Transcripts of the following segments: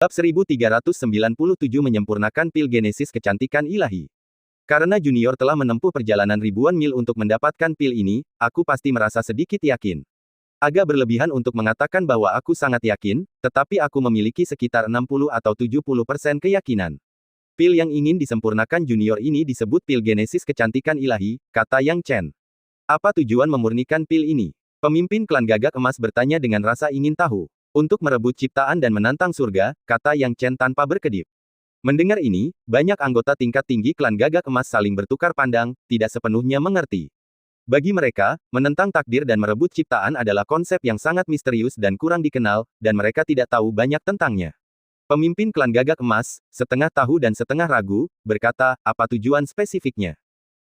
Bab 1397 menyempurnakan pil genesis kecantikan ilahi. Karena junior telah menempuh perjalanan ribuan mil untuk mendapatkan pil ini, aku pasti merasa sedikit yakin. Agak berlebihan untuk mengatakan bahwa aku sangat yakin, tetapi aku memiliki sekitar 60 atau 70% keyakinan. Pil yang ingin disempurnakan junior ini disebut pil genesis kecantikan ilahi, kata Yang Chen. Apa tujuan memurnikan pil ini? Pemimpin klan gagak emas bertanya dengan rasa ingin tahu. Untuk merebut ciptaan dan menantang surga, kata Yang Chen tanpa berkedip. Mendengar ini, banyak anggota tingkat tinggi klan gagak emas saling bertukar pandang, tidak sepenuhnya mengerti. Bagi mereka, menentang takdir dan merebut ciptaan adalah konsep yang sangat misterius dan kurang dikenal, dan mereka tidak tahu banyak tentangnya. Pemimpin klan gagak emas, setengah tahu dan setengah ragu, berkata, apa tujuan spesifiknya?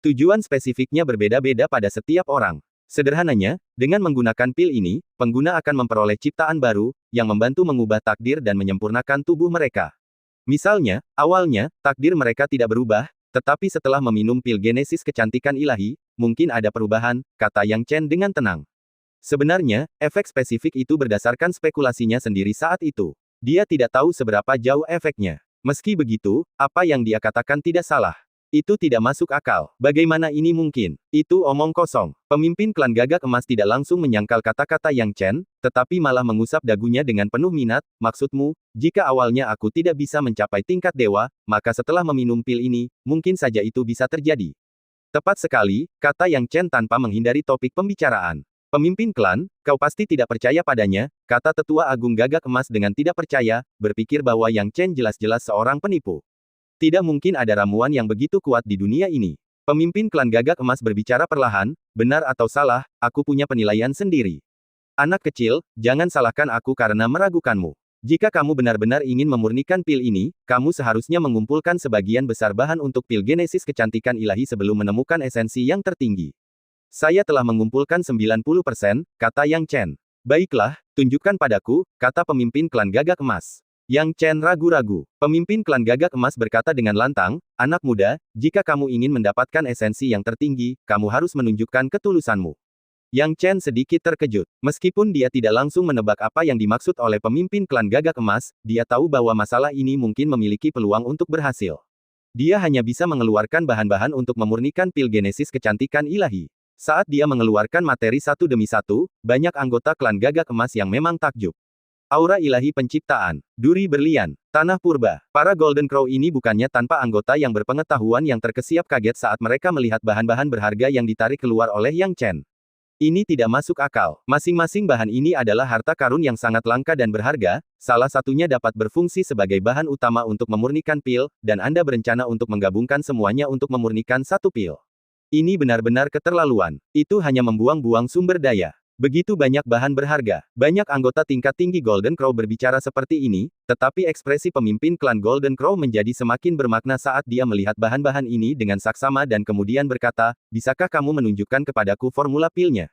Tujuan spesifiknya berbeda-beda pada setiap orang. Sederhananya, dengan menggunakan pil ini, pengguna akan memperoleh ciptaan baru, yang membantu mengubah takdir dan menyempurnakan tubuh mereka. Misalnya, awalnya, takdir mereka tidak berubah, tetapi setelah meminum pil genesis kecantikan ilahi, mungkin ada perubahan, kata Yang Chen dengan tenang. Sebenarnya, efek spesifik itu berdasarkan spekulasinya sendiri saat itu. Dia tidak tahu seberapa jauh efeknya. Meski begitu, apa yang dia katakan tidak salah. Itu tidak masuk akal. Bagaimana ini mungkin? Itu omong kosong. Pemimpin klan gagak emas tidak langsung menyangkal kata-kata Yang Chen, tetapi malah mengusap dagunya dengan penuh minat. Maksudmu, jika awalnya aku tidak bisa mencapai tingkat dewa, maka setelah meminum pil ini, mungkin saja itu bisa terjadi. Tepat sekali, kata Yang Chen tanpa menghindari topik pembicaraan. Pemimpin klan, kau pasti tidak percaya padanya, kata tetua agung gagak emas dengan tidak percaya, berpikir bahwa Yang Chen jelas-jelas seorang penipu. Tidak mungkin ada ramuan yang begitu kuat di dunia ini. Pemimpin klan gagak emas berbicara perlahan, benar atau salah, aku punya penilaian sendiri. Anak kecil, jangan salahkan aku karena meragukanmu. Jika kamu benar-benar ingin memurnikan pil ini, kamu seharusnya mengumpulkan sebagian besar bahan untuk pil genesis kecantikan ilahi sebelum menemukan esensi yang tertinggi. Saya telah mengumpulkan 90%, kata Yang Chen. Baiklah, tunjukkan padaku, kata pemimpin klan gagak emas. Yang Chen ragu-ragu. Pemimpin klan gagak emas berkata dengan lantang, anak muda, jika kamu ingin mendapatkan esensi yang tertinggi, kamu harus menunjukkan ketulusanmu. Yang Chen sedikit terkejut. Meskipun dia tidak langsung menebak apa yang dimaksud oleh pemimpin klan gagak emas, dia tahu bahwa masalah ini mungkin memiliki peluang untuk berhasil. Dia hanya bisa mengeluarkan bahan-bahan untuk memurnikan pil genesis kecantikan ilahi. Saat dia mengeluarkan materi satu demi satu, banyak anggota klan gagak emas yang memang takjub. Aura ilahi penciptaan, duri berlian, tanah purba. Para Golden Crow ini bukannya tanpa anggota yang berpengetahuan yang terkesiap kaget saat mereka melihat bahan-bahan berharga yang ditarik keluar oleh Yang Chen. Ini tidak masuk akal. Masing-masing bahan ini adalah harta karun yang sangat langka dan berharga, salah satunya dapat berfungsi sebagai bahan utama untuk memurnikan pil, dan Anda berencana untuk menggabungkan semuanya untuk memurnikan satu pil. Ini benar-benar keterlaluan. Itu hanya membuang-buang sumber daya. Begitu banyak bahan berharga. Banyak anggota tingkat tinggi Golden Crow berbicara seperti ini, tetapi ekspresi pemimpin klan Golden Crow menjadi semakin bermakna saat dia melihat bahan-bahan ini dengan saksama dan kemudian berkata, bisakah kamu menunjukkan kepadaku formula pilnya?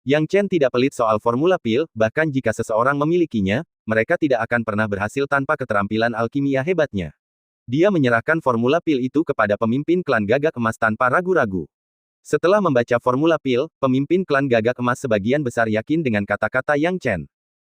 Yang Chen tidak pelit soal formula pil, bahkan jika seseorang memilikinya, mereka tidak akan pernah berhasil tanpa keterampilan alkimia hebatnya. Dia menyerahkan formula pil itu kepada pemimpin klan gagak emas tanpa ragu-ragu. Setelah membaca formula pil, pemimpin klan gagak emas sebagian besar yakin dengan kata-kata Yang Chen.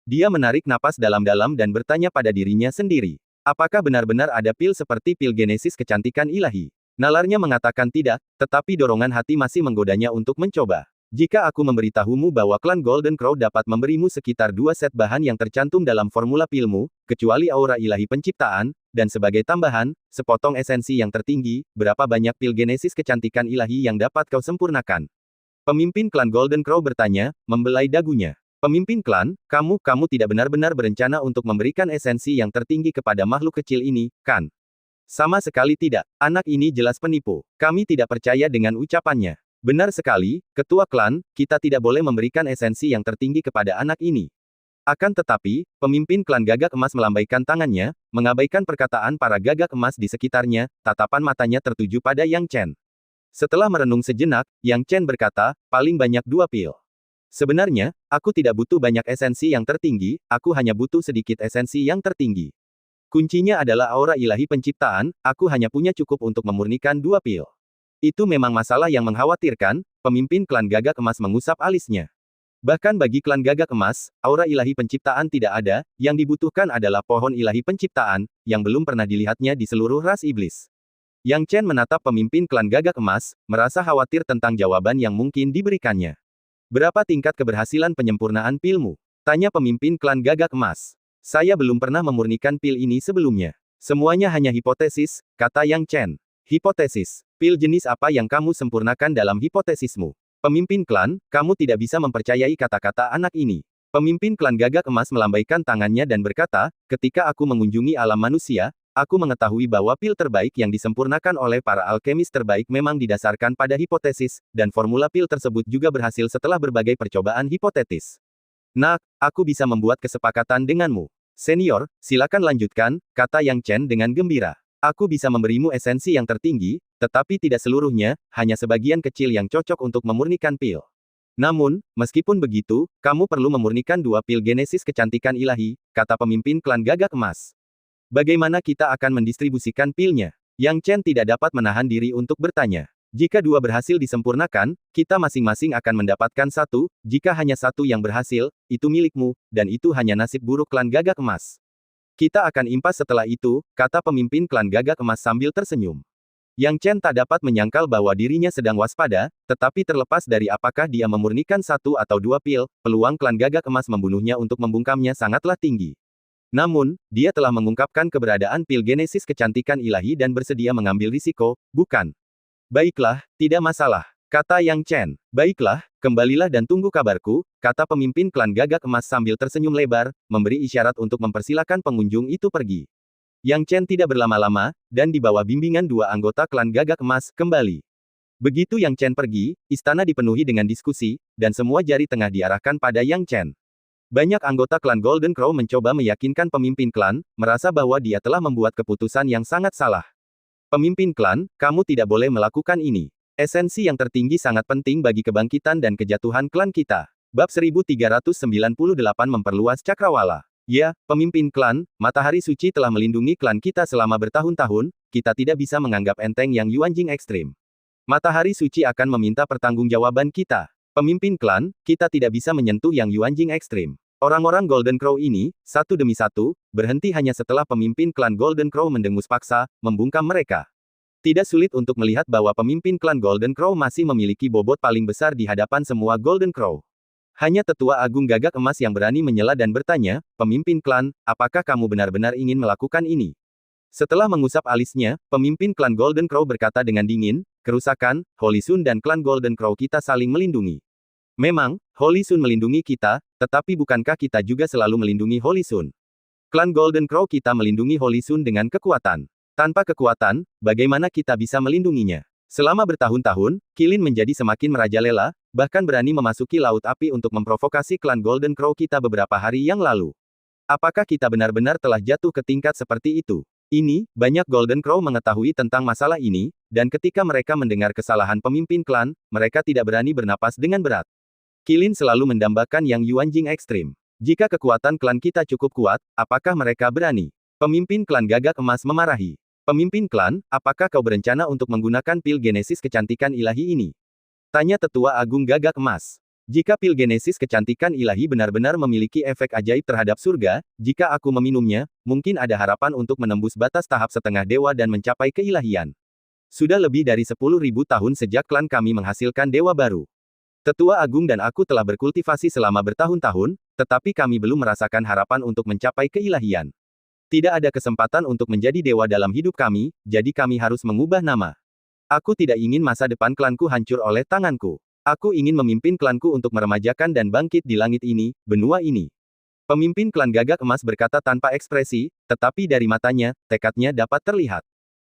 Dia menarik napas dalam-dalam dan bertanya pada dirinya sendiri. Apakah benar-benar ada pil seperti pil genesis kecantikan ilahi? Nalarnya mengatakan tidak, tetapi dorongan hati masih menggodanya untuk mencoba. Jika aku memberitahumu bahwa klan Golden Crow dapat memberimu sekitar 2 set bahan yang tercantum dalam formula pilmu, kecuali aura ilahi penciptaan, dan sebagai tambahan, sepotong esensi yang tertinggi, berapa banyak pil genesis kecantikan ilahi yang dapat kau sempurnakan? Pemimpin klan Golden Crow bertanya, membelai dagunya. Pemimpin klan, kamu tidak benar-benar berencana untuk memberikan esensi yang tertinggi kepada makhluk kecil ini, kan? Sama sekali tidak. Anak ini jelas penipu. Kami tidak percaya dengan ucapannya. Benar sekali, ketua klan, kita tidak boleh memberikan esensi yang tertinggi kepada anak ini. Akan tetapi, pemimpin klan gagak emas melambaikan tangannya, mengabaikan perkataan para gagak emas di sekitarnya, tatapan matanya tertuju pada Yang Chen. Setelah merenung sejenak, Yang Chen berkata, paling banyak 2 pil. Sebenarnya, aku tidak butuh banyak esensi yang tertinggi, aku hanya butuh sedikit esensi yang tertinggi. Kuncinya adalah aura ilahi penciptaan, aku hanya punya cukup untuk memurnikan 2 pil. Itu memang masalah yang mengkhawatirkan, pemimpin klan gagak emas mengusap alisnya. Bahkan bagi klan Gagak Emas, aura ilahi penciptaan tidak ada, yang dibutuhkan adalah pohon ilahi penciptaan, yang belum pernah dilihatnya di seluruh ras iblis. Yang Chen menatap pemimpin klan Gagak Emas, merasa khawatir tentang jawaban yang mungkin diberikannya. Berapa tingkat keberhasilan penyempurnaan pilmu? Tanya pemimpin klan Gagak Emas. Saya belum pernah memurnikan pil ini sebelumnya. Semuanya hanya hipotesis, kata Yang Chen. Hipotesis. Pil jenis apa yang kamu sempurnakan dalam hipotesismu? Pemimpin klan, kamu tidak bisa mempercayai kata-kata anak ini. Pemimpin klan Gagak Emas melambaikan tangannya dan berkata, ketika aku mengunjungi alam manusia, aku mengetahui bahwa pil terbaik yang disempurnakan oleh para alkemis terbaik memang didasarkan pada hipotesis, dan formula pil tersebut juga berhasil setelah berbagai percobaan hipotetis. Nak, aku bisa membuat kesepakatan denganmu. Senior, silakan lanjutkan, kata Yang Chen dengan gembira. Aku bisa memberimu esensi yang tertinggi, tetapi tidak seluruhnya, hanya sebagian kecil yang cocok untuk memurnikan pil. Namun, meskipun begitu, kamu perlu memurnikan 2 pil genesis kecantikan ilahi, kata pemimpin klan Gagak Emas. Bagaimana kita akan mendistribusikan pilnya? Yang Chen tidak dapat menahan diri untuk bertanya. Jika 2 berhasil disempurnakan, kita masing-masing akan mendapatkan 1, jika hanya 1 yang berhasil, itu milikmu, dan itu hanya nasib buruk klan Gagak Emas. Kita akan impas setelah itu, kata pemimpin klan Gagak Emas sambil tersenyum. Yang Chen tak dapat menyangkal bahwa dirinya sedang waspada, tetapi terlepas dari apakah dia memurnikan 1 atau 2 pil, peluang klan Gagak Emas membunuhnya untuk membungkamnya sangatlah tinggi. Namun, dia telah mengungkapkan keberadaan pil genesis kecantikan ilahi dan bersedia mengambil risiko, bukan? Baiklah, tidak masalah, kata Yang Chen. Baiklah, kembalilah dan tunggu kabarku, kata pemimpin klan Gagak Emas sambil tersenyum lebar, memberi isyarat untuk mempersilakan pengunjung itu pergi. Yang Chen tidak berlama-lama, dan di bawah bimbingan 2 anggota klan Gagak Emas, kembali. Begitu Yang Chen pergi, istana dipenuhi dengan diskusi, dan semua jari tengah diarahkan pada Yang Chen. Banyak anggota klan Golden Crow mencoba meyakinkan pemimpin klan, merasa bahwa dia telah membuat keputusan yang sangat salah. Pemimpin klan, kamu tidak boleh melakukan ini. Esensi yang tertinggi sangat penting bagi kebangkitan dan kejatuhan klan kita. Bab 1398 memperluas cakrawala. Ya, pemimpin klan, matahari suci telah melindungi klan kita selama bertahun-tahun, kita tidak bisa menganggap enteng yang Yuanjing ekstrim. Matahari suci akan meminta pertanggungjawaban kita. Pemimpin klan, kita tidak bisa menyentuh yang Yuanjing ekstrim. Orang-orang Golden Crow ini, satu demi satu, berhenti hanya setelah pemimpin klan Golden Crow mendengus paksa, membungkam mereka. Tidak sulit untuk melihat bahwa pemimpin klan Golden Crow masih memiliki bobot paling besar di hadapan semua Golden Crow. Hanya tetua agung Gagak Emas yang berani menyela dan bertanya, pemimpin klan, apakah kamu benar-benar ingin melakukan ini? Setelah mengusap alisnya, pemimpin klan Golden Crow berkata dengan dingin, kerusakan, Holy Sun dan klan Golden Crow kita saling melindungi. Memang, Holy Sun melindungi kita, tetapi bukankah kita juga selalu melindungi Holy Sun? Klan Golden Crow kita melindungi Holy Sun dengan kekuatan. Tanpa kekuatan, bagaimana kita bisa melindunginya? Selama bertahun-tahun, Qilin menjadi semakin merajalela, bahkan berani memasuki Laut Api untuk memprovokasi klan Golden Crow kita beberapa hari yang lalu. Apakah kita benar-benar telah jatuh ke tingkat seperti itu? Ini, banyak Golden Crow mengetahui tentang masalah ini, dan ketika mereka mendengar kesalahan pemimpin klan, mereka tidak berani bernapas dengan berat. Qilin selalu mendambakan yang Yuanjing ekstrim. Jika kekuatan klan kita cukup kuat, apakah mereka berani? Pemimpin klan Gagak Emas memarahi. Pemimpin klan, apakah kau berencana untuk menggunakan pil genesis kecantikan ilahi ini? Tanya tetua agung Gagak Emas. Jika pil genesis kecantikan ilahi benar-benar memiliki efek ajaib terhadap surga, jika aku meminumnya, mungkin ada harapan untuk menembus batas tahap setengah dewa dan mencapai keilahian. Sudah lebih dari 10.000 tahun sejak klan kami menghasilkan dewa baru. Tetua Agung dan aku telah berkultivasi selama bertahun-tahun, tetapi kami belum merasakan harapan untuk mencapai keilahian. Tidak ada kesempatan untuk menjadi dewa dalam hidup kami, jadi kami harus mengubah nama. Aku tidak ingin masa depan klanku hancur oleh tanganku. Aku ingin memimpin klanku untuk meremajakan dan bangkit di langit ini, benua ini. Pemimpin klan Gagak Emas berkata tanpa ekspresi, tetapi dari matanya, tekadnya dapat terlihat.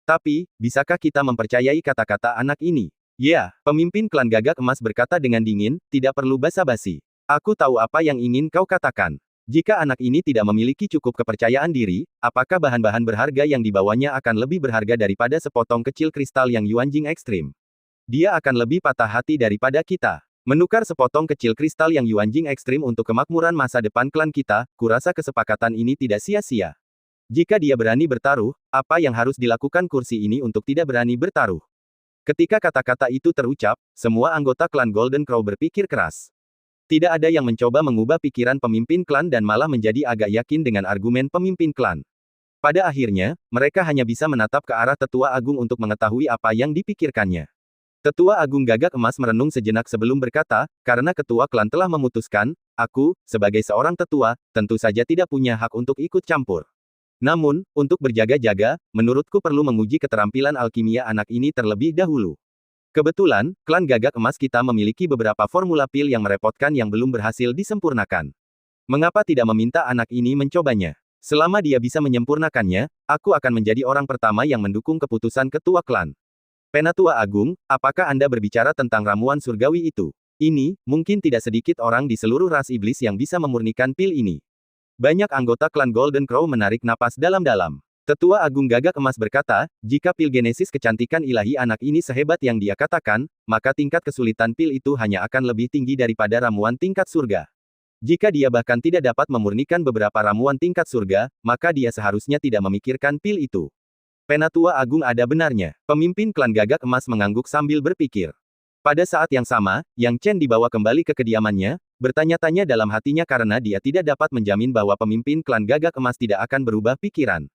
Tapi, bisakah kita mempercayai kata-kata anak ini? Ya, pemimpin klan Gagak Emas berkata dengan dingin, tidak perlu basa-basi. Aku tahu apa yang ingin kau katakan. Jika anak ini tidak memiliki cukup kepercayaan diri, apakah bahan-bahan berharga yang dibawanya akan lebih berharga daripada sepotong kecil kristal yang Yuanjing ekstrim? Dia akan lebih patah hati daripada kita. Menukar sepotong kecil kristal yang Yuanjing ekstrim untuk kemakmuran masa depan klan kita, kurasa kesepakatan ini tidak sia-sia. Jika dia berani bertaruh, apa yang harus dilakukan kursi ini untuk tidak berani bertaruh? Ketika kata-kata itu terucap, semua anggota klan Golden Crow berpikir keras. Tidak ada yang mencoba mengubah pikiran pemimpin klan dan malah menjadi agak yakin dengan argumen pemimpin klan. Pada akhirnya, mereka hanya bisa menatap ke arah Tetua Agung untuk mengetahui apa yang dipikirkannya. Tetua Agung Gagak Emas merenung sejenak sebelum berkata, karena ketua klan telah memutuskan, aku, sebagai seorang tetua, tentu saja tidak punya hak untuk ikut campur. Namun, untuk berjaga-jaga, menurutku perlu menguji keterampilan alkimia anak ini terlebih dahulu. Kebetulan, klan Gagak Emas kita memiliki beberapa formula pil yang merepotkan yang belum berhasil disempurnakan. Mengapa tidak meminta anak ini mencobanya? Selama dia bisa menyempurnakannya, aku akan menjadi orang pertama yang mendukung keputusan ketua klan. Penatua Agung, apakah Anda berbicara tentang ramuan surgawi itu? Ini, mungkin tidak sedikit orang di seluruh ras iblis yang bisa memurnikan pil ini. Banyak anggota klan Golden Crow menarik napas dalam-dalam. Tetua Agung Gagak Emas berkata, jika pil genesis kecantikan ilahi anak ini sehebat yang dia katakan, maka tingkat kesulitan pil itu hanya akan lebih tinggi daripada ramuan tingkat surga. Jika dia bahkan tidak dapat memurnikan beberapa ramuan tingkat surga, maka dia seharusnya tidak memikirkan pil itu. Penatua Agung ada benarnya. Pemimpin klan Gagak Emas mengangguk sambil berpikir. Pada saat yang sama, Yang Chen dibawa kembali ke kediamannya, bertanya-tanya dalam hatinya karena dia tidak dapat menjamin bahwa pemimpin klan Gagak Emas tidak akan berubah pikiran.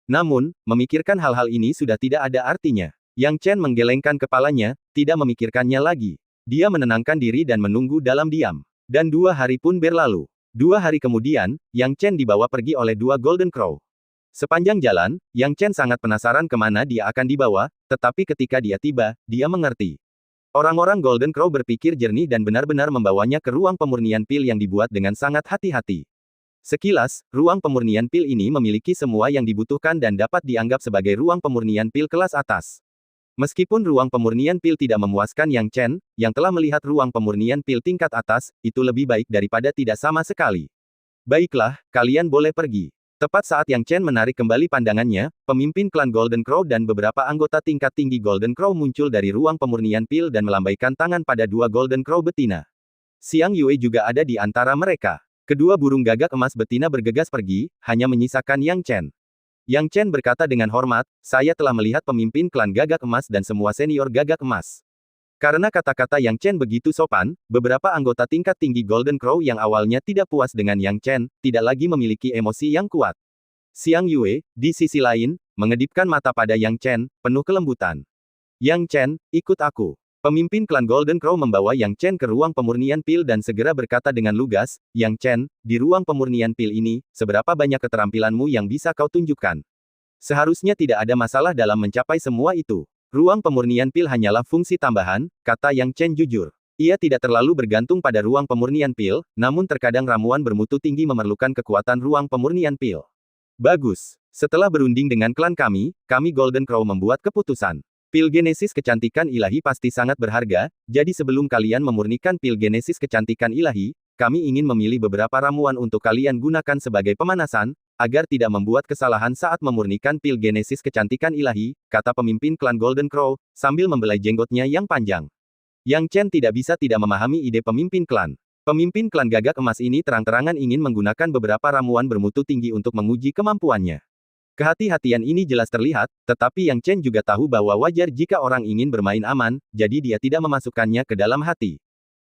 Namun, memikirkan hal-hal ini sudah tidak ada artinya. Yang Chen menggelengkan kepalanya, tidak memikirkannya lagi. Dia menenangkan diri dan menunggu dalam diam. Dan 2 hari pun berlalu. 2 hari kemudian, Yang Chen dibawa pergi oleh 2 Golden Crow. Sepanjang jalan, Yang Chen sangat penasaran kemana dia akan dibawa, tetapi ketika dia tiba, dia mengerti. Orang-orang Golden Crow berpikir jernih dan benar-benar membawanya ke ruang pemurnian pil yang dibuat dengan sangat hati-hati. Sekilas, ruang pemurnian pil ini memiliki semua yang dibutuhkan dan dapat dianggap sebagai ruang pemurnian pil kelas atas. Meskipun ruang pemurnian pil tidak memuaskan Yang Chen, yang telah melihat ruang pemurnian pil tingkat atas, itu lebih baik daripada tidak sama sekali. Baiklah, kalian boleh pergi. Tepat saat Yang Chen menarik kembali pandangannya, pemimpin klan Golden Crow dan beberapa anggota tingkat tinggi Golden Crow muncul dari ruang pemurnian pil dan melambaikan tangan pada 2 Golden Crow betina. Xiang Yue juga ada di antara mereka. Kedua burung gagak emas betina bergegas pergi, hanya menyisakan Yang Chen. Yang Chen berkata dengan hormat, saya telah melihat pemimpin klan gagak emas dan semua senior gagak emas. Karena kata-kata Yang Chen begitu sopan, beberapa anggota tingkat tinggi Golden Crow yang awalnya tidak puas dengan Yang Chen, tidak lagi memiliki emosi yang kuat. Xiang Yue, di sisi lain, mengedipkan mata pada Yang Chen, penuh kelembutan. Yang Chen, ikut aku. Pemimpin klan Golden Crow membawa Yang Chen ke ruang pemurnian pil dan segera berkata dengan lugas, Yang Chen, di ruang pemurnian pil ini, seberapa banyak keterampilanmu yang bisa kau tunjukkan? Seharusnya tidak ada masalah dalam mencapai semua itu. Ruang pemurnian pil hanyalah fungsi tambahan, kata Yang Chen jujur. Ia tidak terlalu bergantung pada ruang pemurnian pil, namun terkadang ramuan bermutu tinggi memerlukan kekuatan ruang pemurnian pil. Bagus. Setelah berunding dengan klan kami Golden Crow membuat keputusan. Pil genesis kecantikan ilahi pasti sangat berharga, jadi sebelum kalian memurnikan pil genesis kecantikan ilahi, kami ingin memilih beberapa ramuan untuk kalian gunakan sebagai pemanasan, agar tidak membuat kesalahan saat memurnikan pil genesis kecantikan ilahi, kata pemimpin klan Golden Crow, sambil membelai jenggotnya yang panjang. Yang Chen tidak bisa tidak memahami ide pemimpin klan. Pemimpin klan gagak emas ini terang-terangan ingin menggunakan beberapa ramuan bermutu tinggi untuk menguji kemampuannya. Kehati-hatian ini jelas terlihat, tetapi Yang Chen juga tahu bahwa wajar jika orang ingin bermain aman, jadi dia tidak memasukkannya ke dalam hati.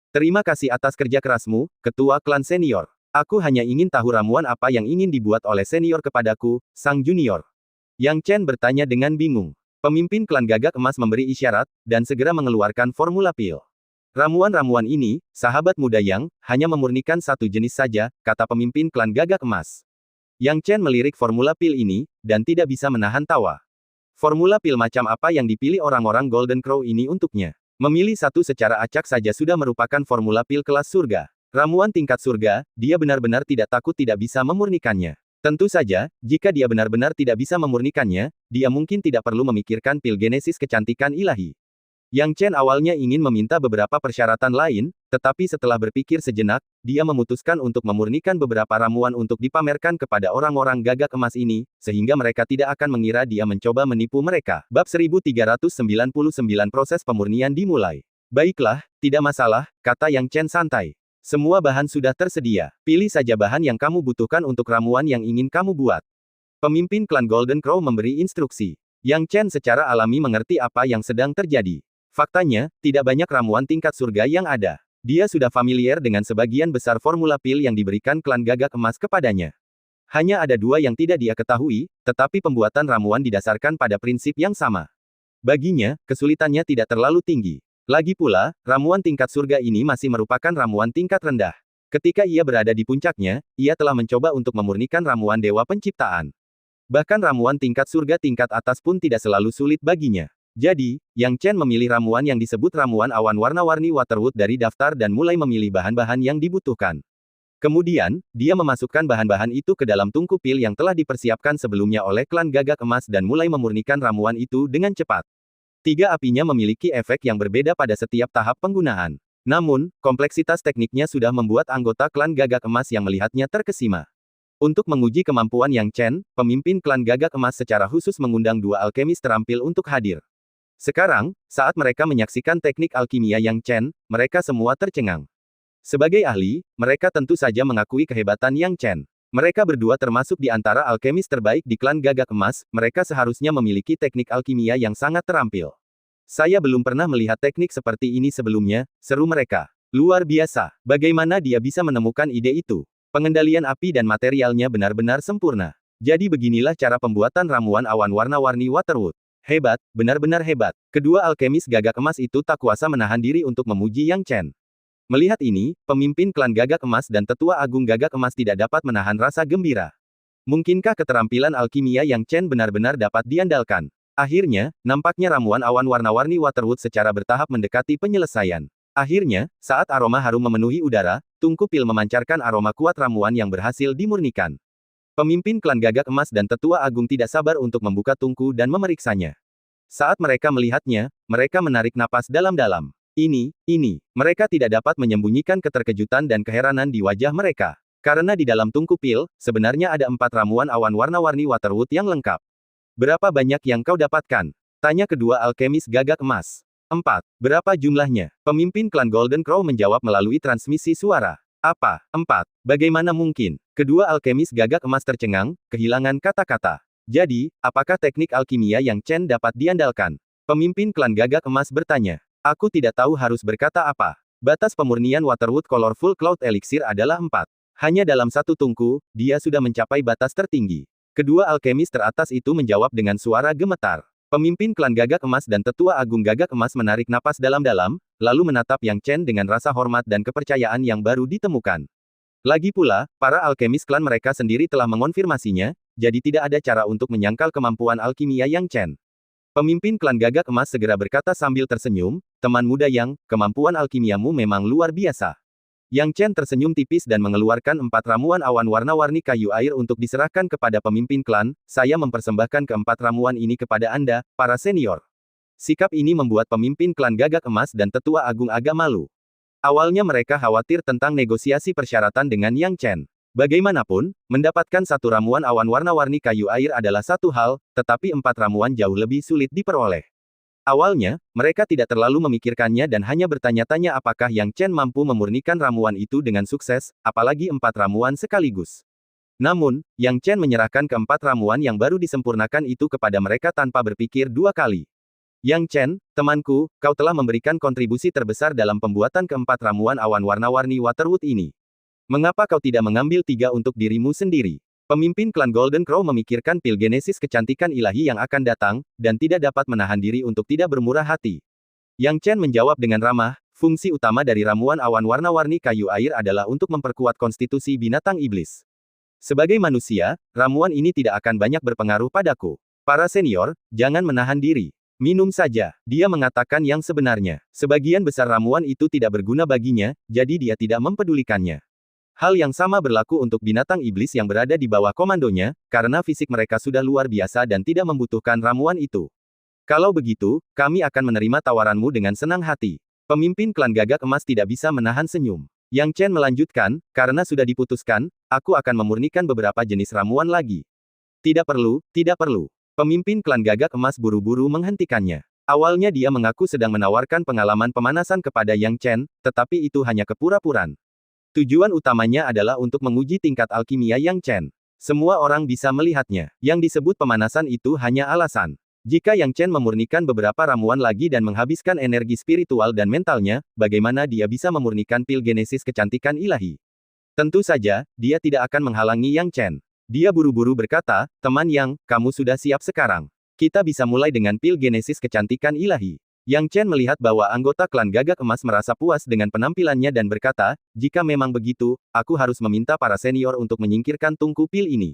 Terima kasih atas kerja kerasmu, ketua klan senior. Aku hanya ingin tahu ramuan apa yang ingin dibuat oleh senior kepadaku, sang junior. Yang Chen bertanya dengan bingung. Pemimpin klan gagak emas memberi isyarat, dan segera mengeluarkan formula pil. Ramuan-ramuan ini, sahabat muda Yang, hanya memurnikan satu jenis saja, kata pemimpin klan gagak emas. Yang Chen melirik formula pil ini, dan tidak bisa menahan tawa. Formula pil macam apa yang dipilih orang-orang Golden Crow ini untuknya? Memilih satu secara acak saja sudah merupakan formula pil kelas surga. Ramuan tingkat surga, dia benar-benar tidak takut tidak bisa memurnikannya. Tentu saja, jika dia benar-benar tidak bisa memurnikannya, dia mungkin tidak perlu memikirkan pil genesis kecantikan ilahi. Yang Chen awalnya ingin meminta beberapa persyaratan lain, tetapi setelah berpikir sejenak, dia memutuskan untuk memurnikan beberapa ramuan untuk dipamerkan kepada orang-orang gagak emas ini, sehingga mereka tidak akan mengira dia mencoba menipu mereka. Bab 1399 proses pemurnian dimulai. Baiklah, tidak masalah, kata Yang Chen santai. Semua bahan sudah tersedia. Pilih saja bahan yang kamu butuhkan untuk ramuan yang ingin kamu buat. Pemimpin klan Golden Crow memberi instruksi. Yang Chen secara alami mengerti apa yang sedang terjadi. Faktanya, tidak banyak ramuan tingkat surga yang ada. Dia sudah familiar dengan sebagian besar formula pil yang diberikan klan Gagak Emas kepadanya. Hanya ada dua yang tidak dia ketahui, tetapi pembuatan ramuan didasarkan pada prinsip yang sama. Baginya, kesulitannya tidak terlalu tinggi. Lagi pula, ramuan tingkat surga ini masih merupakan ramuan tingkat rendah. Ketika ia berada di puncaknya, ia telah mencoba untuk memurnikan ramuan dewa penciptaan. Bahkan ramuan tingkat surga tingkat atas pun tidak selalu sulit baginya. Jadi, Yang Chen memilih ramuan yang disebut ramuan awan warna-warni Waterwood dari daftar dan mulai memilih bahan-bahan yang dibutuhkan. Kemudian, dia memasukkan bahan-bahan itu ke dalam tungku pil yang telah dipersiapkan sebelumnya oleh klan Gagak Emas dan mulai memurnikan ramuan itu dengan cepat. Tiga apinya memiliki efek yang berbeda pada setiap tahap penggunaan. Namun, kompleksitas tekniknya sudah membuat anggota klan Gagak Emas yang melihatnya terkesima. Untuk menguji kemampuan Yang Chen, pemimpin klan Gagak Emas secara khusus mengundang dua alkemis terampil untuk hadir. Sekarang, saat mereka menyaksikan teknik alkimia Yang Chen, mereka semua tercengang. Sebagai ahli, mereka tentu saja mengakui kehebatan Yang Chen. Mereka berdua termasuk di antara alkemis terbaik di klan Gagak Emas, mereka seharusnya memiliki teknik alkimia yang sangat terampil. Saya belum pernah melihat teknik seperti ini sebelumnya, seru mereka. Luar biasa, bagaimana dia bisa menemukan ide itu? Pengendalian api dan materialnya benar-benar sempurna. Jadi beginilah cara pembuatan ramuan awan warna-warni Waterwood. Hebat, benar-benar hebat. Kedua alkemis Gagak Emas itu tak kuasa menahan diri untuk memuji Yang Chen. Melihat ini, pemimpin klan Gagak Emas dan Tetua Agung Gagak Emas tidak dapat menahan rasa gembira. Mungkinkah keterampilan alkimia Yang Chen benar-benar dapat diandalkan? Akhirnya, nampaknya ramuan awan warna-warni Waterwood secara bertahap mendekati penyelesaian. Akhirnya, saat aroma harum memenuhi udara, tungku pil memancarkan aroma kuat ramuan yang berhasil dimurnikan. Pemimpin klan Gagak Emas dan Tetua Agung tidak sabar untuk membuka tungku dan memeriksanya. Saat mereka melihatnya, mereka menarik napas dalam-dalam. Ini, mereka tidak dapat menyembunyikan keterkejutan dan keheranan di wajah mereka. Karena di dalam tungku pil, sebenarnya ada 4 ramuan awan warna-warni Waterwood yang lengkap. Berapa banyak yang kau dapatkan? Tanya kedua alkemis Gagak Emas. 4. Berapa jumlahnya? Pemimpin klan Golden Crow menjawab melalui transmisi suara. Apa? 4. Bagaimana mungkin? Kedua alkemis Gagak Emas tercengang, kehilangan kata-kata. Jadi, apakah teknik alkimia Yang Chen dapat diandalkan? Pemimpin klan Gagak Emas bertanya. Aku tidak tahu harus berkata apa. Batas pemurnian Waterwood Colorful Cloud Elixir adalah 4. Hanya dalam satu tungku, dia sudah mencapai batas tertinggi. Kedua alkemis teratas itu menjawab dengan suara gemetar. Pemimpin klan Gagak Emas dan Tetua Agung Gagak Emas menarik napas dalam-dalam, lalu menatap Yang Chen dengan rasa hormat dan kepercayaan yang baru ditemukan. Lagi pula, para alkemis klan mereka sendiri telah mengonfirmasinya, jadi tidak ada cara untuk menyangkal kemampuan alkimia Yang Chen. Pemimpin klan Gagak Emas segera berkata sambil tersenyum, teman muda Yang, kemampuan alkimiamu memang luar biasa. Yang Chen tersenyum tipis dan mengeluarkan 4 ramuan awan warna-warni kayu air untuk diserahkan kepada pemimpin klan. Saya mempersembahkan keempat ramuan ini kepada Anda, para senior. Sikap ini membuat pemimpin klan Gagak Emas dan Tetua Agung agak malu. Awalnya mereka khawatir tentang negosiasi persyaratan dengan Yang Chen. Bagaimanapun, mendapatkan satu ramuan awan warna-warni kayu air adalah satu hal, tetapi 4 ramuan jauh lebih sulit diperoleh. Awalnya, mereka tidak terlalu memikirkannya dan hanya bertanya-tanya apakah Yang Chen mampu memurnikan ramuan itu dengan sukses, apalagi 4 ramuan sekaligus. Namun, Yang Chen menyerahkan keempat ramuan yang baru disempurnakan itu kepada mereka tanpa berpikir 2 kali. Yang Chen, temanku, kau telah memberikan kontribusi terbesar dalam pembuatan keempat ramuan awan warna-warni Waterwood ini. Mengapa kau tidak mengambil 3 untuk dirimu sendiri? Pemimpin klan Golden Crow memikirkan pil genesis kecantikan ilahi yang akan datang, dan tidak dapat menahan diri untuk tidak bermurah hati. Yang Chen menjawab dengan ramah, fungsi utama dari ramuan awan warna-warni kayu air adalah untuk memperkuat konstitusi binatang iblis. Sebagai manusia, ramuan ini tidak akan banyak berpengaruh padaku. Para senior, jangan menahan diri. Minum saja. Dia mengatakan yang sebenarnya. Sebagian besar ramuan itu tidak berguna baginya, jadi dia tidak mempedulikannya. Hal yang sama berlaku untuk binatang iblis yang berada di bawah komandonya, karena fisik mereka sudah luar biasa dan tidak membutuhkan ramuan itu. Kalau begitu, kami akan menerima tawaranmu dengan senang hati. Pemimpin klan Gagak Emas tidak bisa menahan senyum. Yang Chen melanjutkan, karena sudah diputuskan, aku akan memurnikan beberapa jenis ramuan lagi. Tidak perlu, tidak perlu. Pemimpin klan Gagak Emas buru-buru menghentikannya. Awalnya dia mengaku sedang menawarkan pengalaman pemanasan kepada Yang Chen, tetapi itu hanya kepura-puraan. Tujuan utamanya adalah untuk menguji tingkat alkimia Yang Chen. Semua orang bisa melihatnya. Yang disebut pemanasan itu hanya alasan. Jika Yang Chen memurnikan beberapa ramuan lagi dan menghabiskan energi spiritual dan mentalnya, bagaimana dia bisa memurnikan pil genesis kecantikan ilahi? Tentu saja, dia tidak akan menghalangi Yang Chen. Dia buru-buru berkata, teman Yang, kamu sudah siap sekarang. Kita bisa mulai dengan pil genesis kecantikan ilahi. Yang Chen melihat bahwa anggota klan Gagak Emas merasa puas dengan penampilannya dan berkata, jika memang begitu, aku harus meminta para senior untuk menyingkirkan tungku pil ini.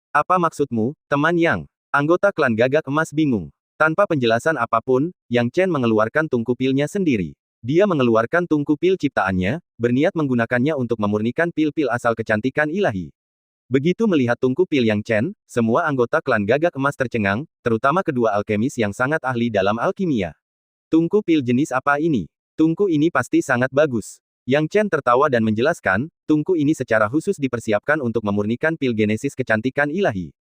Apa maksudmu, teman Yang? Anggota klan Gagak Emas bingung. Tanpa penjelasan apapun, Yang Chen mengeluarkan tungku pilnya sendiri. Dia mengeluarkan tungku pil ciptaannya, berniat menggunakannya untuk memurnikan pil-pil asal kecantikan ilahi. Begitu melihat tungku pil Yang Chen, semua anggota klan Gagak Emas tercengang, terutama kedua alkemis yang sangat ahli dalam alkimia. Tungku pil jenis apa ini? Tungku ini pasti sangat bagus. Yang Chen tertawa dan menjelaskan, tungku ini secara khusus dipersiapkan untuk memurnikan pil genesis kecantikan ilahi.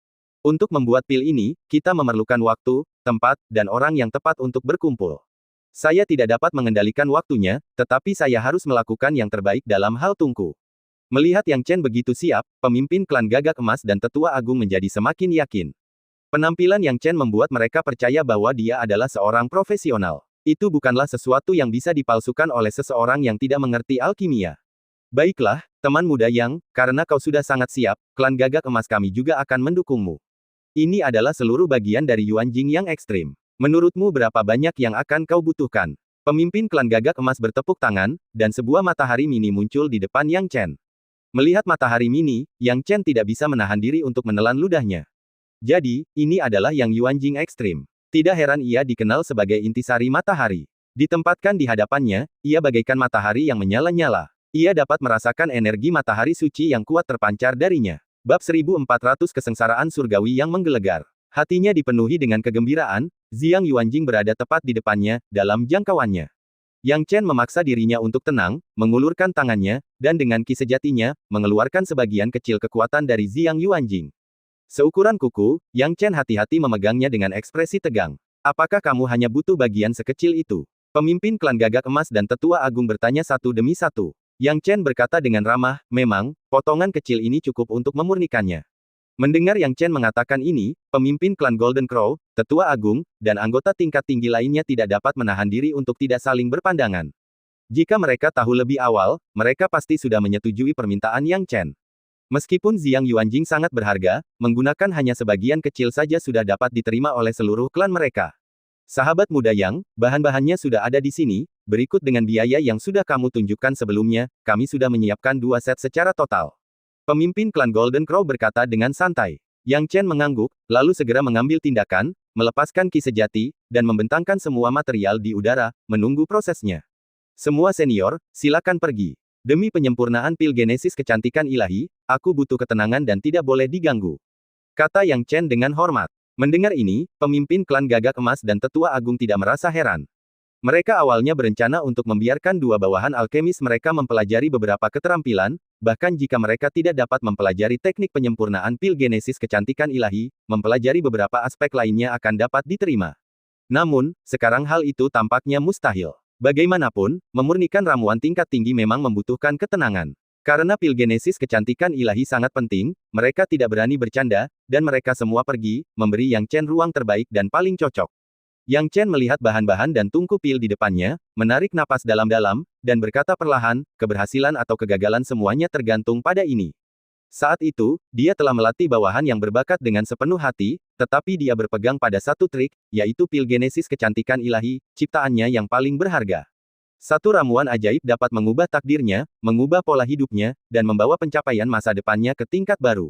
Untuk membuat pil ini, kita memerlukan waktu, tempat, dan orang yang tepat untuk berkumpul. Saya tidak dapat mengendalikan waktunya, tetapi saya harus melakukan yang terbaik dalam hal tungku. Melihat Yang Chen begitu siap, pemimpin klan Gagak Emas dan Tetua Agung menjadi semakin yakin. Penampilan Yang Chen membuat mereka percaya bahwa dia adalah seorang profesional. Itu bukanlah sesuatu yang bisa dipalsukan oleh seseorang yang tidak mengerti alkimia. Baiklah, teman muda Yang, karena kau sudah sangat siap, klan Gagak Emas kami juga akan mendukungmu. Ini adalah seluruh bagian dari Yuan Jing yang ekstrim. Menurutmu berapa banyak yang akan kau butuhkan? Pemimpin klan Gagak Emas bertepuk tangan, dan sebuah matahari mini muncul di depan Yang Chen. Melihat matahari mini, Yang Chen tidak bisa menahan diri untuk menelan ludahnya. Jadi, ini adalah Yang Yuan Jing ekstrim. Tidak heran ia dikenal sebagai intisari matahari. Ditempatkan di hadapannya, ia bagaikan matahari yang menyala-nyala. Ia dapat merasakan energi matahari suci yang kuat terpancar darinya. Bab 1400 Kesengsaraan Surgawi yang Menggelegar. Hatinya dipenuhi dengan kegembiraan, Zhang Yuanjing berada tepat di depannya, dalam jangkauannya. Yang Chen memaksa dirinya untuk tenang, mengulurkan tangannya, dan dengan ki sejatinya, mengeluarkan sebagian kecil kekuatan dari Zhang Yuanjing. Seukuran kuku, Yang Chen hati-hati memegangnya dengan ekspresi tegang. Apakah kamu hanya butuh bagian sekecil itu? Pemimpin klan Gagak Emas dan Tetua Agung bertanya satu demi satu. Yang Chen berkata dengan ramah, memang, potongan kecil ini cukup untuk memurnikannya. Mendengar Yang Chen mengatakan ini, pemimpin klan Golden Crow, Tetua Agung, dan anggota tingkat tinggi lainnya tidak dapat menahan diri untuk tidak saling berpandangan. Jika mereka tahu lebih awal, mereka pasti sudah menyetujui permintaan Yang Chen. Meskipun Zhang Yuanjing sangat berharga, menggunakan hanya sebagian kecil saja sudah dapat diterima oleh seluruh klan mereka. Sahabat muda Yang, bahan-bahannya sudah ada di sini, berikut dengan biaya yang sudah kamu tunjukkan sebelumnya, kami sudah menyiapkan 2 set secara total. Pemimpin klan Golden Crow berkata dengan santai. Yang Chen mengangguk, lalu segera mengambil tindakan, melepaskan ki sejati, dan membentangkan semua material di udara, menunggu prosesnya. Semua senior, silakan pergi. Demi penyempurnaan pil genesis kecantikan ilahi, aku butuh ketenangan dan tidak boleh diganggu. Kata Yang Chen dengan hormat. Mendengar ini, pemimpin klan Gagak Emas dan Tetua Agung tidak merasa heran. Mereka awalnya berencana untuk membiarkan dua bawahan alkemis mereka mempelajari beberapa keterampilan, bahkan jika mereka tidak dapat mempelajari teknik penyempurnaan pil genesis kecantikan ilahi, mempelajari beberapa aspek lainnya akan dapat diterima. Namun, sekarang hal itu tampaknya mustahil. Bagaimanapun, memurnikan ramuan tingkat tinggi memang membutuhkan ketenangan. Karena pil genesis kecantikan ilahi sangat penting, mereka tidak berani bercanda, dan mereka semua pergi, memberi Yang Chen ruang terbaik dan paling cocok. Yang Chen melihat bahan-bahan dan tungku pil di depannya, menarik napas dalam-dalam, dan berkata perlahan, keberhasilan atau kegagalan semuanya tergantung pada ini. Saat itu, dia telah melatih bawahan yang berbakat dengan sepenuh hati, tetapi dia berpegang pada satu trik, yaitu pil genesis kecantikan ilahi, ciptaannya yang paling berharga. Satu ramuan ajaib dapat mengubah takdirnya, mengubah pola hidupnya, dan membawa pencapaian masa depannya ke tingkat baru.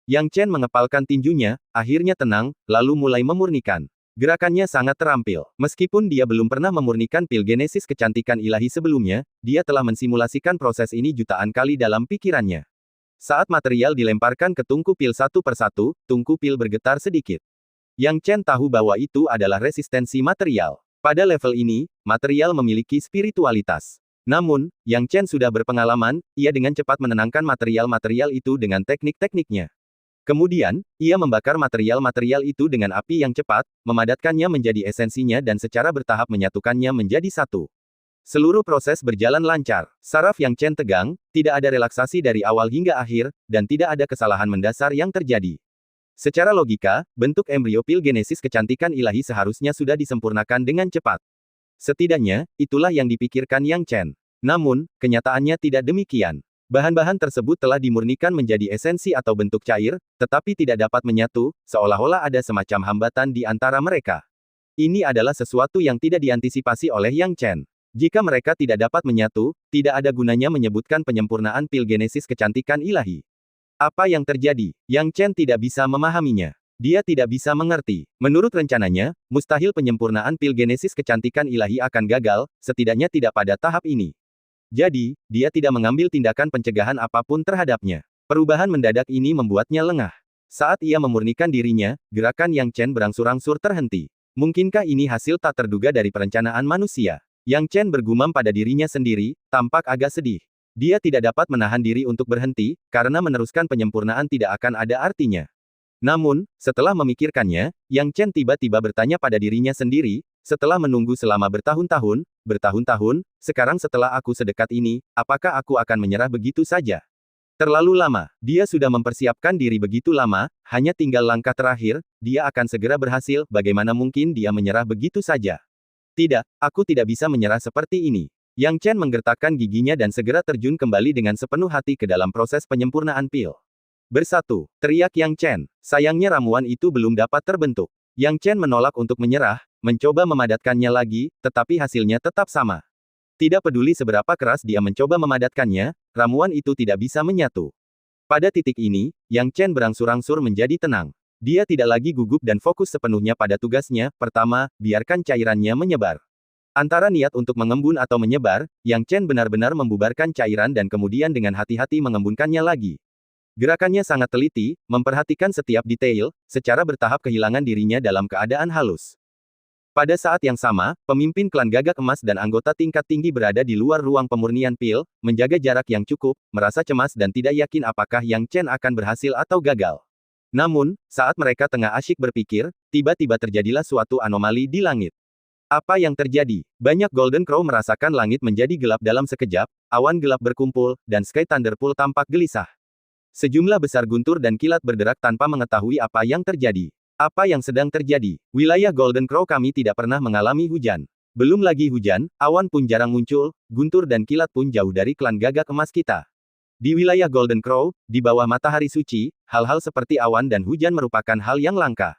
Yang Chen mengepalkan tinjunya, akhirnya tenang, lalu mulai memurnikan. Gerakannya sangat terampil. Meskipun dia belum pernah memurnikan pil genesis kecantikan ilahi sebelumnya, dia telah mensimulasikan proses ini jutaan kali dalam pikirannya. Saat material dilemparkan ke tungku pil satu persatu, tungku pil bergetar sedikit. Yang Chen tahu bahwa itu adalah resistensi material. Pada level ini, material memiliki spiritualitas. Namun, Yang Chen sudah berpengalaman, ia dengan cepat menenangkan material-material itu dengan teknik-tekniknya. Kemudian, ia membakar material-material itu dengan api yang cepat, memadatkannya menjadi esensinya dan secara bertahap menyatukannya menjadi satu. Seluruh proses berjalan lancar. Saraf Yang Chen tegang, tidak ada relaksasi dari awal hingga akhir, dan tidak ada kesalahan mendasar yang terjadi. Secara logika, bentuk embrio pil genesis kecantikan ilahi seharusnya sudah disempurnakan dengan cepat. Setidaknya, itulah yang dipikirkan Yang Chen. Namun, kenyataannya tidak demikian. Bahan-bahan tersebut telah dimurnikan menjadi esensi atau bentuk cair, tetapi tidak dapat menyatu, seolah-olah ada semacam hambatan di antara mereka. Ini adalah sesuatu yang tidak diantisipasi oleh Yang Chen. Jika mereka tidak dapat menyatu, tidak ada gunanya menyebutkan penyempurnaan pil genesis kecantikan ilahi. Apa yang terjadi? Yang Chen tidak bisa memahaminya. Dia tidak bisa mengerti. Menurut rencananya, mustahil penyempurnaan pil genesis kecantikan ilahi akan gagal, setidaknya tidak pada tahap ini. Jadi, dia tidak mengambil tindakan pencegahan apapun terhadapnya. Perubahan mendadak ini membuatnya lengah. Saat ia memurnikan dirinya, gerakan Yang Chen berangsur-angsur terhenti. Mungkinkah ini hasil tak terduga dari perencanaan manusia? Yang Chen bergumam pada dirinya sendiri, tampak agak sedih. Dia tidak dapat menahan diri untuk berhenti, karena meneruskan penyempurnaan tidak akan ada artinya. Namun, setelah memikirkannya, Yang Chen tiba-tiba bertanya pada dirinya sendiri, setelah menunggu selama bertahun-tahun, sekarang setelah aku sedekat ini, apakah aku akan menyerah begitu saja? Terlalu lama. Dia sudah mempersiapkan diri begitu lama, hanya tinggal langkah terakhir, dia akan segera berhasil, bagaimana mungkin dia menyerah begitu saja? Tidak, aku tidak bisa menyerah seperti ini. Yang Chen menggertakkan giginya dan segera terjun kembali dengan sepenuh hati ke dalam proses penyempurnaan pil. Bersatu, teriak Yang Chen. Sayangnya ramuan itu belum dapat terbentuk. Yang Chen menolak untuk menyerah, mencoba memadatkannya lagi, tetapi hasilnya tetap sama. Tidak peduli seberapa keras dia mencoba memadatkannya, ramuan itu tidak bisa menyatu. Pada titik ini, Yang Chen berangsur-angsur menjadi tenang. Dia tidak lagi gugup dan fokus sepenuhnya pada tugasnya. Pertama, biarkan cairannya menyebar. Antara niat untuk mengembun atau menyebar, Yang Chen benar-benar membubarkan cairan dan kemudian dengan hati-hati mengembunkannya lagi. Gerakannya sangat teliti, memperhatikan setiap detail, secara bertahap kehilangan dirinya dalam keadaan halus. Pada saat yang sama, pemimpin klan Gagak Emas dan anggota tingkat tinggi berada di luar ruang pemurnian pil, menjaga jarak yang cukup, merasa cemas dan tidak yakin apakah Yang Chen akan berhasil atau gagal. Namun, saat mereka tengah asyik berpikir, tiba-tiba terjadilah suatu anomali di langit. Apa yang terjadi? Banyak Golden Crow merasakan langit menjadi gelap dalam sekejap, awan gelap berkumpul, dan Sky Thunderpool tampak gelisah. Sejumlah besar guntur dan kilat berderak tanpa mengetahui apa yang terjadi. Apa yang sedang terjadi? Wilayah Golden Crow kami tidak pernah mengalami hujan. Belum lagi hujan, awan pun jarang muncul, guntur dan kilat pun jauh dari klan Gagak Emas kita. Di wilayah Golden Crow, di bawah matahari suci, hal-hal seperti awan dan hujan merupakan hal yang langka.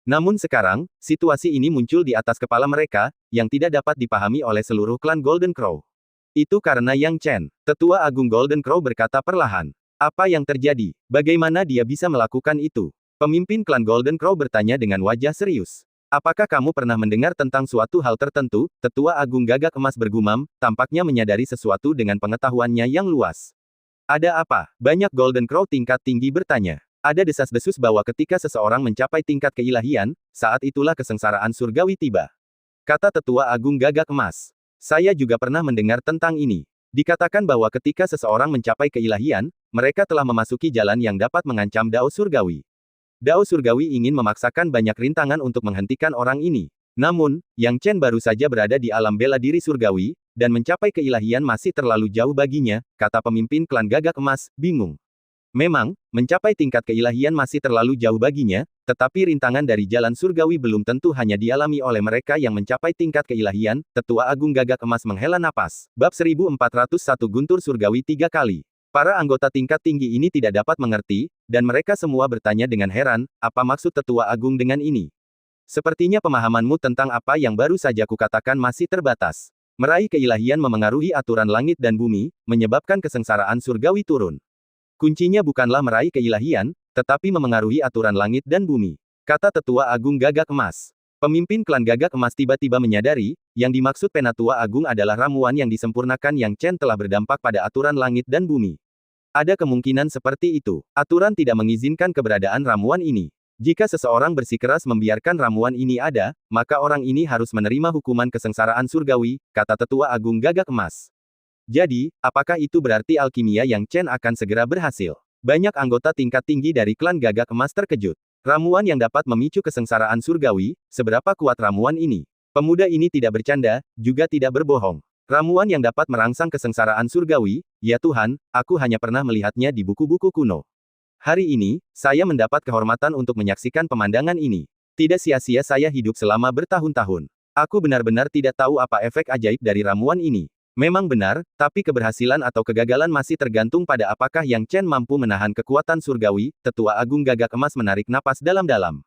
Namun sekarang, situasi ini muncul di atas kepala mereka, yang tidak dapat dipahami oleh seluruh klan Golden Crow. Itu karena Yang Chen, Tetua Agung Golden Crow berkata perlahan. Apa yang terjadi? Bagaimana dia bisa melakukan itu? Pemimpin klan Golden Crow bertanya dengan wajah serius. Apakah kamu pernah mendengar tentang suatu hal tertentu? Tetua Agung Gagak Emas bergumam, tampaknya menyadari sesuatu dengan pengetahuannya yang luas. Ada apa? Banyak Golden Crow tingkat tinggi bertanya. Ada desas-desus bahwa ketika seseorang mencapai tingkat keilahian, saat itulah kesengsaraan surgawi tiba. Kata Tetua Agung Gagak Emas. Saya juga pernah mendengar tentang ini. Dikatakan bahwa ketika seseorang mencapai keilahian, mereka telah memasuki jalan yang dapat mengancam Dao Surgawi. Dao Surgawi ingin memaksakan banyak rintangan untuk menghentikan orang ini. Namun, Yang Chen baru saja berada di alam bela diri surgawi, dan mencapai keilahian masih terlalu jauh baginya, kata pemimpin klan Gagak Emas, bingung. Memang, mencapai tingkat keilahian masih terlalu jauh baginya, tetapi rintangan dari jalan surgawi belum tentu hanya dialami oleh mereka yang mencapai tingkat keilahian. Tetua Agung Gagak Emas menghela napas. Bab 1401 Guntur Surgawi 3 kali. Para anggota tingkat tinggi ini tidak dapat mengerti, dan mereka semua bertanya dengan heran, apa maksud Tetua Agung dengan ini? Sepertinya pemahamanmu tentang apa yang baru saja kukatakan masih terbatas. Meraih keilahian memengaruhi aturan langit dan bumi, menyebabkan kesengsaraan surgawi turun. Kuncinya bukanlah meraih keilahian, tetapi memengaruhi aturan langit dan bumi. Kata Tetua Agung Gagak Emas. Pemimpin klan Gagak Emas tiba-tiba menyadari, yang dimaksud Penatua Agung adalah ramuan yang disempurnakan Yang Chen telah berdampak pada aturan langit dan bumi. Ada kemungkinan seperti itu. Aturan tidak mengizinkan keberadaan ramuan ini. Jika seseorang bersikeras membiarkan ramuan ini ada, maka orang ini harus menerima hukuman kesengsaraan surgawi, kata Tetua Agung Gagak Emas. Jadi, apakah itu berarti alkimia Yang Chen akan segera berhasil? Banyak anggota tingkat tinggi dari klan Gagak Emas terkejut. Ramuan yang dapat memicu kesengsaraan surgawi, seberapa kuat ramuan ini? Pemuda ini tidak bercanda, juga tidak berbohong. Ramuan yang dapat merangsang kesengsaraan surgawi, ya Tuhan, aku hanya pernah melihatnya di buku-buku kuno. Hari ini, saya mendapat kehormatan untuk menyaksikan pemandangan ini. Tidak sia-sia saya hidup selama bertahun-tahun. Aku benar-benar tidak tahu apa efek ajaib dari ramuan ini. Memang benar, tapi keberhasilan atau kegagalan masih tergantung pada apakah Yang Chen mampu menahan kekuatan surgawi. Tetua Agung Gagak Emas menarik napas dalam-dalam.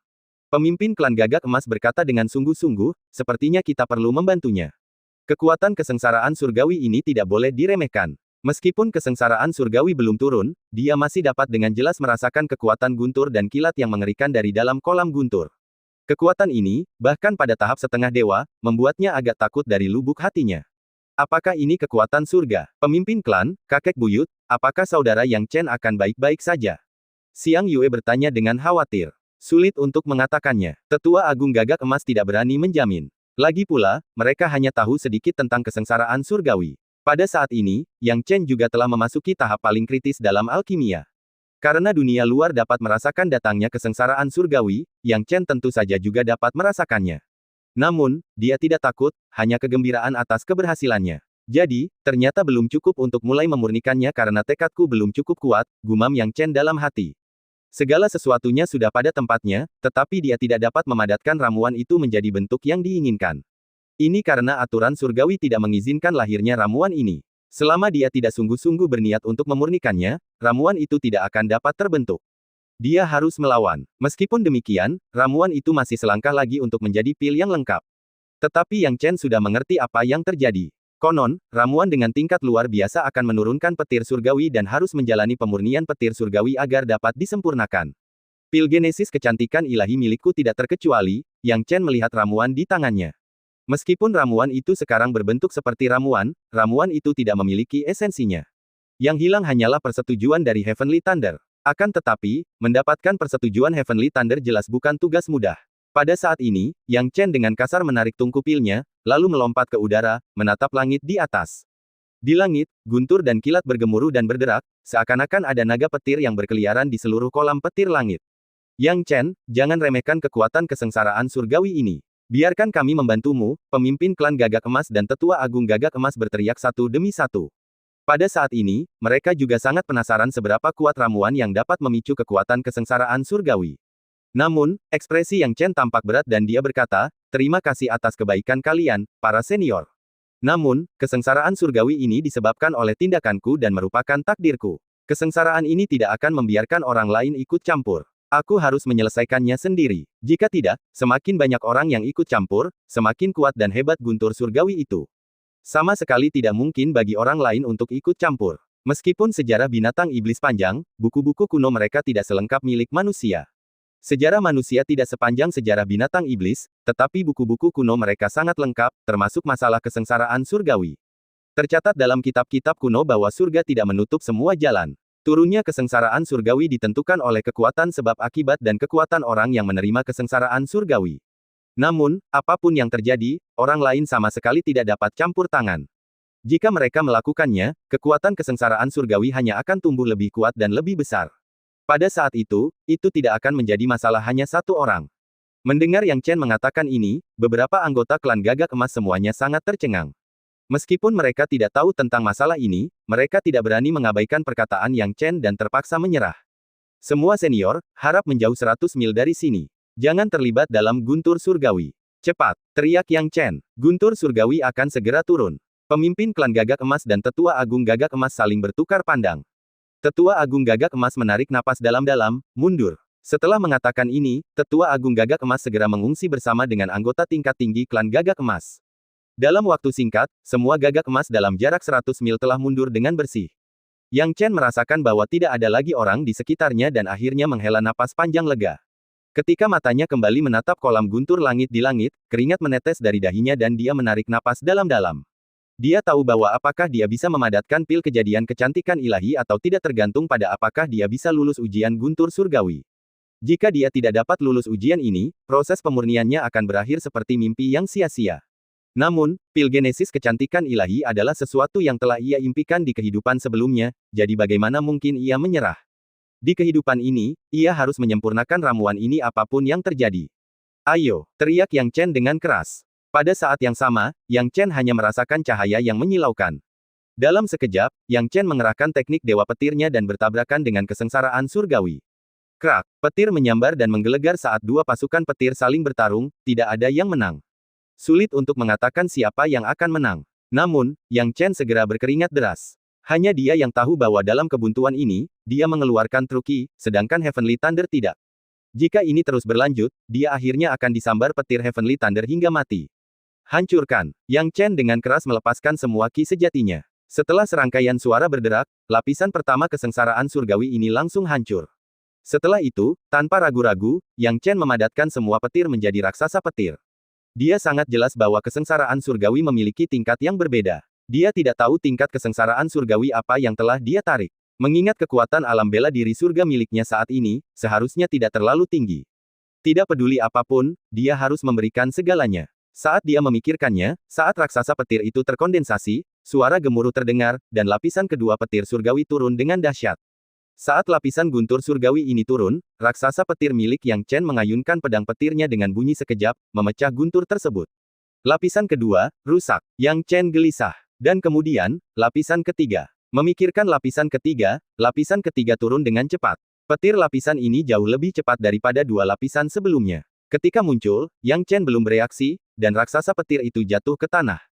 Pemimpin klan Gagak Emas berkata dengan sungguh-sungguh, sepertinya kita perlu membantunya. Kekuatan kesengsaraan surgawi ini tidak boleh diremehkan. Meskipun kesengsaraan surgawi belum turun, dia masih dapat dengan jelas merasakan kekuatan guntur dan kilat yang mengerikan dari dalam kolam guntur. Kekuatan ini, bahkan pada tahap setengah dewa, membuatnya agak takut dari lubuk hatinya. Apakah ini kekuatan surga? Pemimpin klan, kakek buyut, apakah saudara Yang Chen akan baik-baik saja? Xiang Yue bertanya dengan khawatir. Sulit untuk mengatakannya. Tetua Agung Gagak Emas tidak berani menjamin. Lagi pula, mereka hanya tahu sedikit tentang kesengsaraan surgawi. Pada saat ini, Yang Chen juga telah memasuki tahap paling kritis dalam alkimia. Karena dunia luar dapat merasakan datangnya kesengsaraan surgawi, Yang Chen tentu saja juga dapat merasakannya. Namun, dia tidak takut, hanya kegembiraan atas keberhasilannya. Jadi, ternyata belum cukup untuk mulai memurnikannya karena tekadku belum cukup kuat, gumam Yang Chen dalam hati. Segala sesuatunya sudah pada tempatnya, tetapi dia tidak dapat memadatkan ramuan itu menjadi bentuk yang diinginkan. Ini karena aturan surgawi tidak mengizinkan lahirnya ramuan ini. Selama dia tidak sungguh-sungguh berniat untuk memurnikannya, ramuan itu tidak akan dapat terbentuk. Dia harus melawan. Meskipun demikian, ramuan itu masih selangkah lagi untuk menjadi pil yang lengkap. Tetapi Yang Chen sudah mengerti apa yang terjadi. Konon, ramuan dengan tingkat luar biasa akan menurunkan petir surgawi dan harus menjalani pemurnian petir surgawi agar dapat disempurnakan. Pil genesis kecantikan ilahi milikku tidak terkecuali, Yang Chen melihat ramuan di tangannya. Meskipun ramuan itu sekarang berbentuk seperti ramuan itu tidak memiliki esensinya. Yang hilang hanyalah persetujuan dari Heavenly Thunder. Akan tetapi, mendapatkan persetujuan Heavenly Thunder jelas bukan tugas mudah. Pada saat ini, Yang Chen dengan kasar menarik tungku pilnya, lalu melompat ke udara, menatap langit di atas. Di langit, guntur dan kilat bergemuruh dan berderak, seakan-akan ada naga petir yang berkeliaran di seluruh kolam petir langit. Yang Chen, jangan remehkan kekuatan kesengsaraan surgawi ini. Biarkan kami membantumu, pemimpin klan Gagak Emas dan Tetua Agung Gagak Emas berteriak satu demi satu. Pada saat ini, mereka juga sangat penasaran seberapa kuat ramuan yang dapat memicu kekuatan kesengsaraan surgawi. Namun, ekspresi Yang Chen tampak berat dan dia berkata, terima kasih atas kebaikan kalian, para senior. Namun, kesengsaraan surgawi ini disebabkan oleh tindakanku dan merupakan takdirku. Kesengsaraan ini tidak akan membiarkan orang lain ikut campur. Aku harus menyelesaikannya sendiri. Jika tidak, semakin banyak orang yang ikut campur, semakin kuat dan hebat guntur surgawi itu. Sama sekali tidak mungkin bagi orang lain untuk ikut campur. Meskipun sejarah binatang iblis panjang, buku-buku kuno mereka tidak selengkap milik manusia. Sejarah manusia tidak sepanjang sejarah binatang iblis, tetapi buku-buku kuno mereka sangat lengkap, termasuk masalah kesengsaraan surgawi. Tercatat dalam kitab-kitab kuno bahwa surga tidak menutup semua jalan. Turunnya kesengsaraan surgawi ditentukan oleh kekuatan sebab akibat dan kekuatan orang yang menerima kesengsaraan surgawi. Namun, apapun yang terjadi, orang lain sama sekali tidak dapat campur tangan. Jika mereka melakukannya, kekuatan kesengsaraan surgawi hanya akan tumbuh lebih kuat dan lebih besar. Pada saat itu tidak akan menjadi masalah hanya satu orang. Mendengar Yang Chen mengatakan ini, beberapa anggota klan Gagak Emas semuanya sangat tercengang. Meskipun mereka tidak tahu tentang masalah ini, mereka tidak berani mengabaikan perkataan Yang Chen dan terpaksa menyerah. Semua senior, harap menjauh 100 mil dari sini. Jangan terlibat dalam guntur surgawi. Cepat, teriak Yang Chen. Guntur surgawi akan segera turun. Pemimpin klan Gagak Emas dan Tetua Agung Gagak Emas saling bertukar pandang. Tetua Agung Gagak Emas menarik napas dalam-dalam, mundur. Setelah mengatakan ini, Tetua Agung Gagak Emas segera mengungsi bersama dengan anggota tingkat tinggi klan Gagak Emas. Dalam waktu singkat, semua Gagak Emas dalam jarak 100 mil telah mundur dengan bersih. Yang Chen merasakan bahwa tidak ada lagi orang di sekitarnya dan akhirnya menghela napas panjang lega. Ketika matanya kembali menatap kolam guntur langit di langit, keringat menetes dari dahinya dan dia menarik napas dalam-dalam. Dia tahu bahwa apakah dia bisa memadatkan pil kejadian kecantikan ilahi atau tidak tergantung pada apakah dia bisa lulus ujian guntur surgawi. Jika dia tidak dapat lulus ujian ini, proses pemurniannya akan berakhir seperti mimpi yang sia-sia. Namun, pil genesis kecantikan ilahi adalah sesuatu yang telah ia impikan di kehidupan sebelumnya, jadi bagaimana mungkin ia menyerah? Di kehidupan ini, ia harus menyempurnakan ramuan ini apapun yang terjadi. Ayo, teriak Yang Chen dengan keras. Pada saat yang sama, Yang Chen hanya merasakan cahaya yang menyilaukan. Dalam sekejap, Yang Chen mengerahkan teknik dewa petirnya dan bertabrakan dengan kesengsaraan surgawi. Krak, petir menyambar dan menggelegar saat dua pasukan petir saling bertarung, tidak ada yang menang. Sulit untuk mengatakan siapa yang akan menang. Namun, Yang Chen segera berkeringat deras. Hanya dia yang tahu bahwa dalam kebuntuan ini, dia mengeluarkan truki, sedangkan Heavenly Thunder tidak. Jika ini terus berlanjut, dia akhirnya akan disambar petir Heavenly Thunder hingga mati. Hancurkan! Yang Chen dengan keras melepaskan semua ki sejatinya. Setelah serangkaian suara berderak, lapisan pertama kesengsaraan surgawi ini langsung hancur. Setelah itu, tanpa ragu-ragu, Yang Chen memadatkan semua petir menjadi raksasa petir. Dia sangat jelas bahwa kesengsaraan surgawi memiliki tingkat yang berbeda. Dia tidak tahu tingkat kesengsaraan surgawi apa yang telah dia tarik. Mengingat kekuatan alam bela diri surga miliknya saat ini, seharusnya tidak terlalu tinggi. Tidak peduli apapun, dia harus memberikan segalanya. Saat dia memikirkannya, saat raksasa petir itu terkondensasi, suara gemuruh terdengar, dan lapisan kedua petir surgawi turun dengan dahsyat. Saat lapisan guntur surgawi ini turun, raksasa petir milik Yang Chen mengayunkan pedang petirnya dengan bunyi sekejap, memecah guntur tersebut. Lapisan kedua, rusak. Yang Chen gelisah. Dan kemudian, lapisan ketiga. Memikirkan lapisan ketiga turun dengan cepat. Petir lapisan ini jauh lebih cepat daripada dua lapisan sebelumnya. Ketika muncul, Yang Chen belum bereaksi, dan raksasa petir itu jatuh ke tanah.